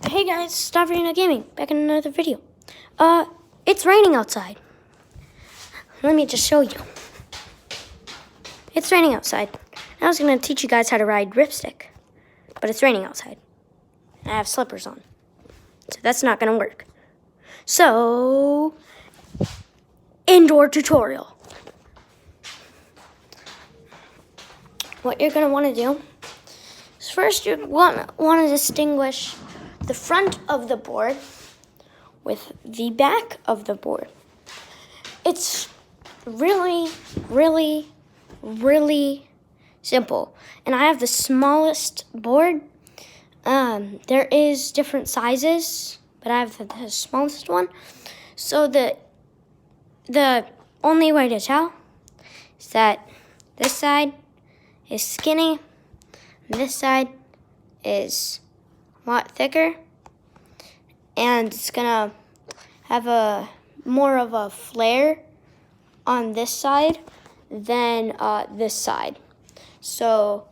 Hey guys, Stavrina Gaming, back in another video. It's raining outside. Let me just show you. It's raining outside. I was going to teach you guys how to ride ripstick, but it's raining outside. And I have slippers on, so that's not going to work. So, indoor tutorial. What you're going to want to do is first you want to distinguish the front of the board with the back of the board. It's really simple. And I have the smallest board. There is different sizes, but I have the smallest one. So the only way to tell is that this side is skinny, and this side is a lot thicker, and it's gonna have a more of a flare on this side than this side. So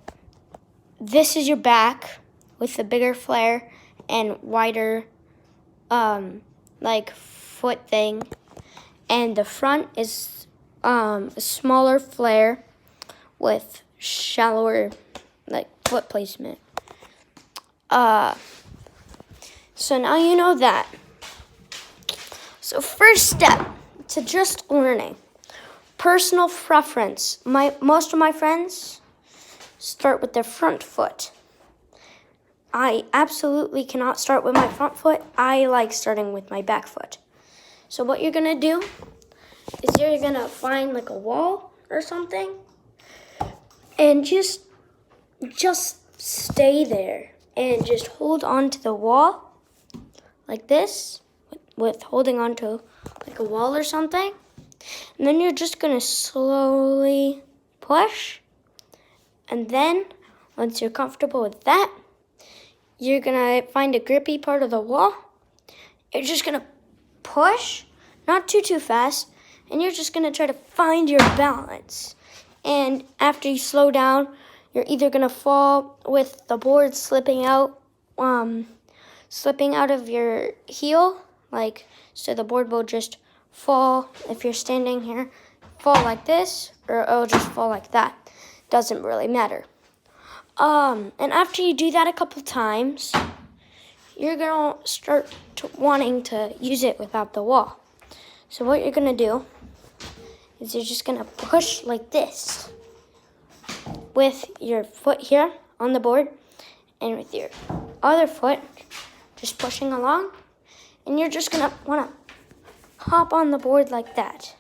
this is your back with the bigger flare and wider like foot thing, and the front is a smaller flare with shallower like foot placement. So now you know that. So first step to just learning. Personal preference. Most of my friends start with their front foot. I absolutely cannot start with my front foot. I like starting with my back foot. So what you're gonna do is you're gonna find like a wall or something and just stay there and just hold on to the wall like this with holding on to like a wall or something. And then you're just gonna slowly push. And then once you're comfortable with that, you're gonna find a grippy part of the wall. You're just gonna push, not too fast, and you're just gonna try to find your balance. And after you slow down, you're either gonna fall with the board slipping out of your heel, like, so the board will just fall if you're standing here, fall like this, or it'll just fall like that. Doesn't really matter. And after you do that a couple times, you're gonna start wanting to use it without the wall. So what you're gonna do is you're just gonna push like this with your foot here on the board, and with your other foot just pushing along, and you're just gonna wanna hop on the board like that.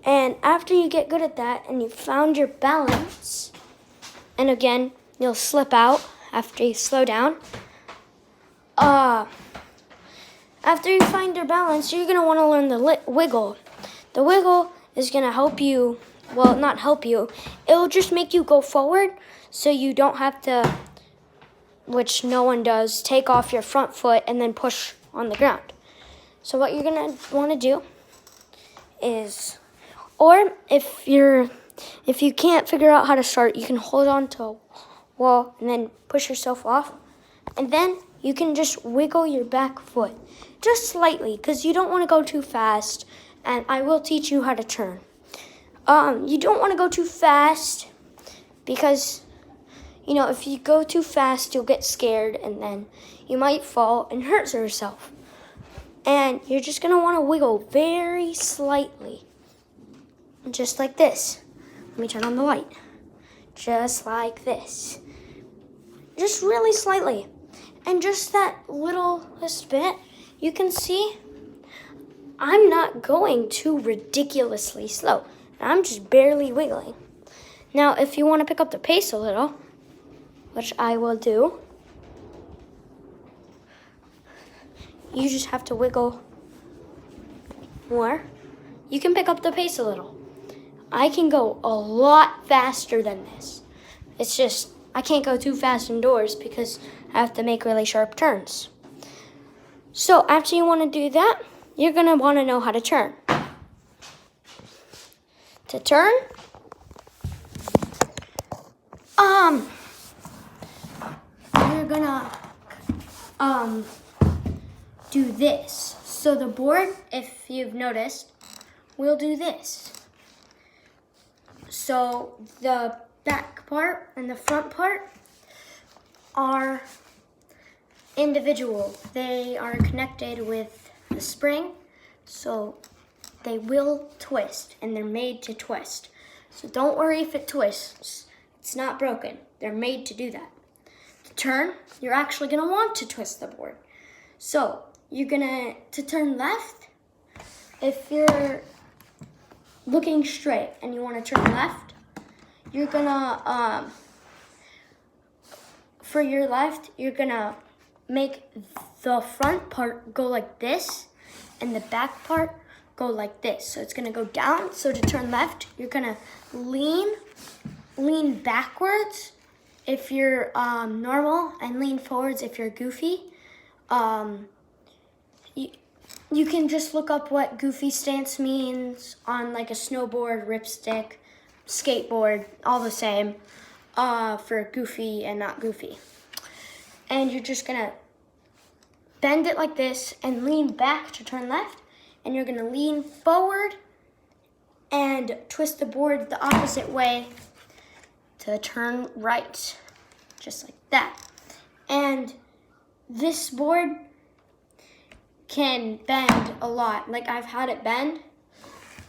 And after you get good at that and you found your balance, and again, you'll slip out after you slow down. After you find your balance, you're gonna wanna learn the wiggle. The wiggle is gonna help you, well, not help you, it'll just make you go forward so you don't have to, which no one does, take off your front foot and then push on the ground. So what you're gonna wanna do is, or if you can't figure out how to start, you can hold on to a wall and then push yourself off. And then you can just wiggle your back foot just slightly, because you don't want to go too fast, and I will teach you how to turn. You don't want to go too fast because, you know, if you go too fast, you'll get scared and then you might fall and hurt yourself. And you're just going to want to wiggle very slightly, just like this. Let me turn on the light. Just like this. Just really slightly. And just that littlest bit, you can see I'm not going too ridiculously slow. I'm just barely wiggling. Now, if you want to pick up the pace a little, which I will do, you just have to wiggle more. You can pick up the pace a little. I can go a lot faster than this. It's just, I can't go too fast indoors because I have to make really sharp turns. So after you want to do that, you're going to want to know how to turn. To turn, you're you're gonna do this. So the board, if you've noticed, will do this. So the back part and the front part are individual. They are connected with the spring, so they will twist, and they're made to twist. So don't worry if it twists. It's not broken. They're made to do that. To turn, you're actually gonna want to twist the board. So you're to turn left, if you're looking straight and you wanna turn left, you're gonna, for your left, you're gonna make the front part go like this and the back part go like this. So it's gonna go down. So to turn left, you're gonna lean backwards if you're normal, and lean forwards if you're goofy. You can just look up what goofy stance means on like a snowboard, ripstick, skateboard, all the same, for goofy and not goofy. And you're just gonna bend it like this and lean back to turn left, and you're gonna lean forward and twist the board the opposite way to turn right, just like that. And this board can bend a lot. Like I've had it bend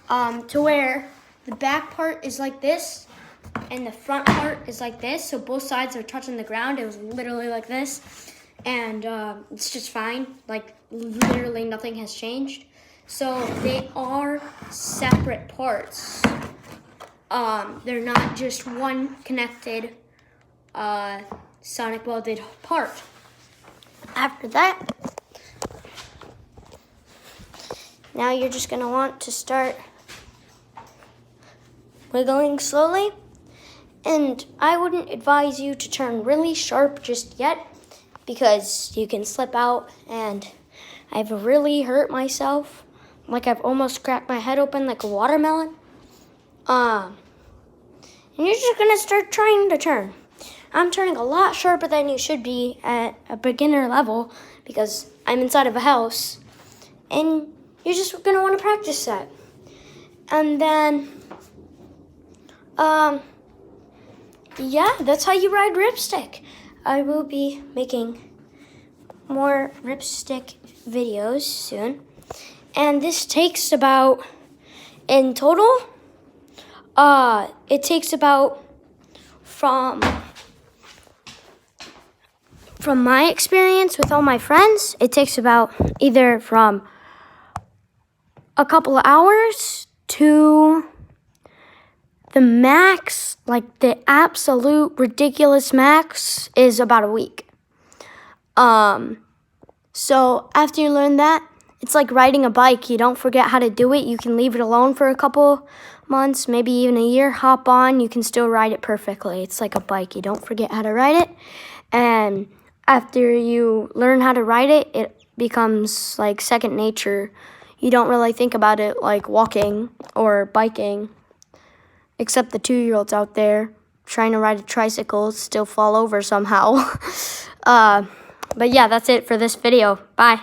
to where the back part is like this and the front part is like this. So both sides are touching the ground. It was literally like this. And it's just fine. Like literally nothing has changed. So they are separate parts. They're not just one connected sonic welded part. After that, now you're just gonna want to start wiggling slowly. And I wouldn't advise you to turn really sharp just yet, because you can slip out, and I've really hurt myself. Like I've almost cracked my head open like a watermelon. And you're just gonna start trying to turn. I'm turning a lot sharper than you should be at a beginner level because I'm inside of a house. And you're just gonna wanna practice that. And then, yeah, that's how you ride ripstick. I will be making more ripstick videos soon. And this takes about, in total, it takes about, from my experience with all my friends, it takes about either from a couple of hours to the max, like the absolute ridiculous max, is about a week. So after you learn that, it's like riding a bike. You don't forget how to do it. You can leave it alone for a couple months, maybe even a year. Hop on, you can still ride it perfectly. It's like a bike. You don't forget how to ride it. And after you learn how to ride it, it becomes like second nature. You don't really think about it like walking or biking, except the 2-year-olds out there trying to ride a tricycle still fall over somehow. But yeah, that's it for this video. Bye.